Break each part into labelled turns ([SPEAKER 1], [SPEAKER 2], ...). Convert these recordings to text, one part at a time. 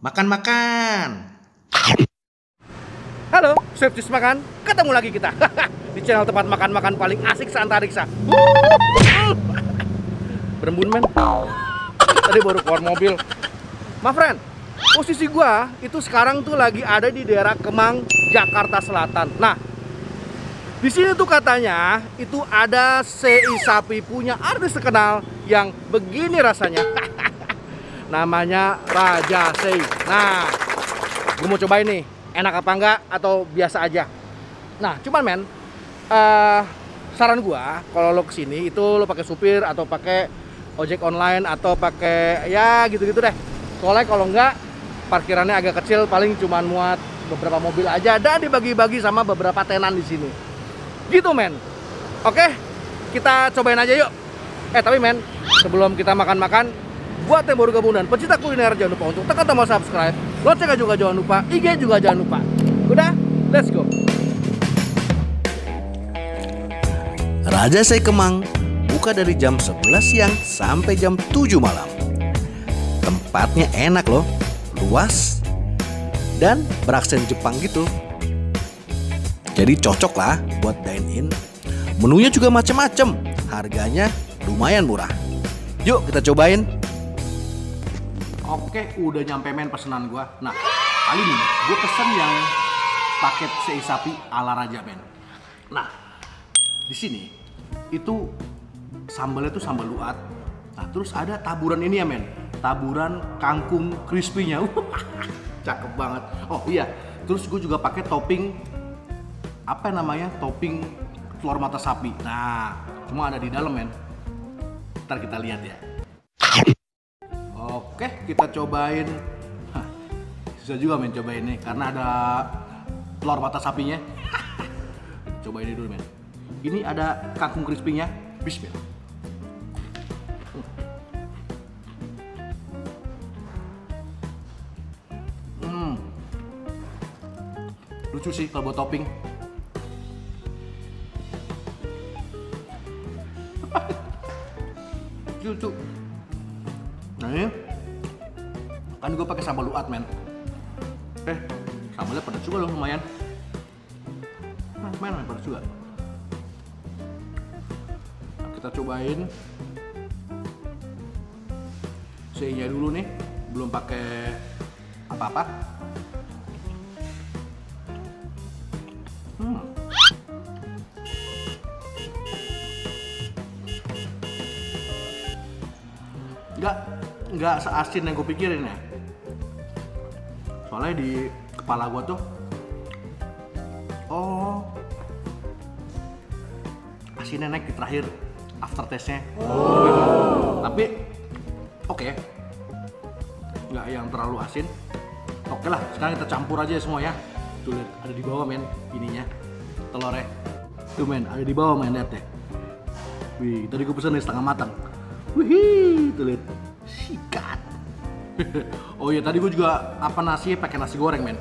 [SPEAKER 1] Makan-makan.
[SPEAKER 2] Halo, Chef Cis Makan, ketemu lagi kita di channel tempat makan-makan paling asik seantariksa. Berembun men, tadi baru keluar mobil. My friend, posisi gua itu sekarang tuh lagi ada di daerah Kemang, Jakarta Selatan. Nah, di sini tuh katanya itu ada sei sapi punya artis terkenal yang begini rasanya. Namanya Raja Sei. Nah, gue mau cobain nih, enak apa enggak atau biasa aja. Nah, cuman men, saran gua kalau lo kesini itu lo pakai supir atau pakai ojek online atau pakai ya gitu-gitu deh. Soalnya kalau enggak parkirannya agak kecil, paling cuman muat beberapa mobil aja dan dibagi-bagi sama beberapa tenan di sini. Gitu men. Oke, kita cobain aja yuk. Tapi men, sebelum kita makan-makan, buat yang baru gabung dan pecinta kuliner, jangan lupa untuk tekan tombol subscribe. Loncengnya juga jangan lupa, IG juga jangan lupa. Udah, let's go.
[SPEAKER 1] Raja Sei Kemang buka dari jam 11 siang sampai jam 7 malam. Tempatnya enak loh, luas dan beraksen Jepang gitu. Jadi cocok lah buat dine in. Menunya juga macem-macem, harganya lumayan murah. Yuk kita cobain.
[SPEAKER 2] Oke, udah nyampe men pesanan gua. Nah, kali ini gua pesen yang paket sei sapi ala Raja men. Nah, di sini itu sambalnya tuh sambal luat. Nah, terus ada taburan ini ya men, taburan kangkung crispy-nya. Cakep banget. Oh iya, terus gue juga pakai topping apa namanya? Topping telur mata sapi. Nah, cuma ada di dalam men. Ntar kita lihat ya. Oke, kita cobain. Susah juga men cobain nih karena ada telur mata sapinya. Cobain ini dulu men. Ini ada kangkung crispy-nya. Bismillah. Lucu sih kalau buat topping. Lucu. Nah ini kan gue pakai sambal luat men. Sambalnya pedas juga loh, lumayan. Lumayan pedas juga. Nah, kita cobain sei-nya dulu nih, belum pakai apa-apa. Nggak seasin yang gue pikirin ya. Soalnya di kepala gue tuh, oh, asinnya naik di terakhir aftertaste-nya. Tapi oke. Nggak yang terlalu asin. Oke lah, sekarang kita campur aja semua ya. Tuh lihat, ada di bawah men ininya, telurnya. Tuh men, ada di bawah men, lihat deh. Wih, tadi gue pesen nih setengah matang. Wih, tuh lihat. Sikat. Oh iya, tadi gue juga apa nasi pakai nasi goreng men.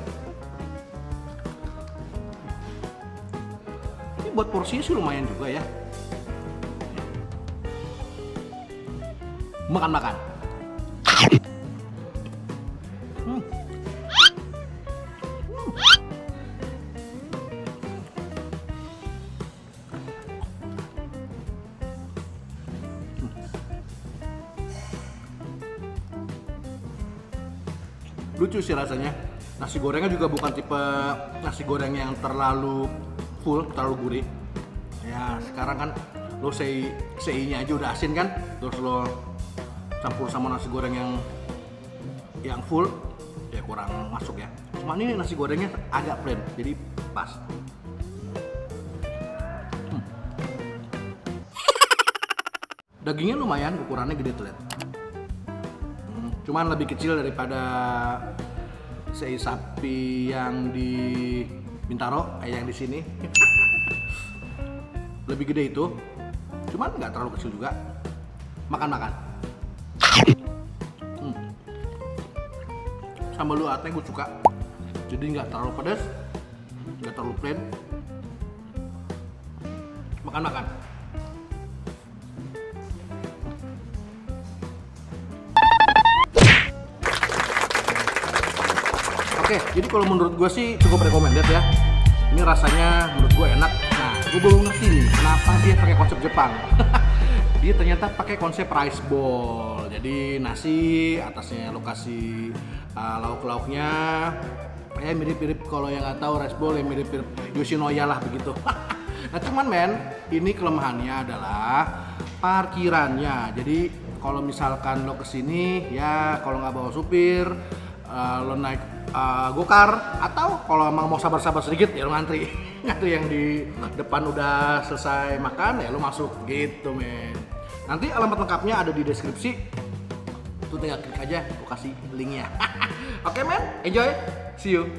[SPEAKER 2] Ini buat porsinya sih lumayan juga ya. Makan-makan. Lucu sih rasanya. Nasi gorengnya juga bukan tipe nasi goreng yang terlalu full, terlalu gurih. Ya sekarang kan lo sei-nya aja udah asin kan, terus lo campur sama nasi goreng yang full, ya kurang masuk ya. Cuma ini nasi gorengnya agak plain, jadi pas. Dagingnya lumayan, ukurannya gede tuh lihat. Cuman lebih kecil daripada sei sapi yang di Bintaro, kayak yang di sini. Lebih gede itu, cuman nggak terlalu kecil juga. Makan-makan. Sambal luatnya gue suka, jadi nggak terlalu pedas, nggak terlalu plain. Makan-makan.
[SPEAKER 1] Oke, jadi kalau menurut gue sih cukup recommended ya. Ini rasanya menurut gue enak. Nah, gue belum ngerti nih kenapa dia pakai konsep Jepang. Dia ternyata pakai konsep rice bowl. Jadi nasi, atasnya lo kasih lauk-lauknya. Ya mirip-mirip kalau yang nggak tahu rice bowl ya mirip-mirip Yoshinoya lah begitu. Nah cuman men, ini kelemahannya adalah parkirannya. Jadi kalau misalkan lo kesini ya kalau nggak bawa supir, lo naik gokar atau kalau emang mau sabar-sabar sedikit ya lo ngantri. Ngantri yang di depan udah selesai makan ya lo masuk gitu men. Nanti alamat lengkapnya ada di deskripsi. Tuh tinggal klik aja, gue kasih linknya. Oke men, enjoy, see you.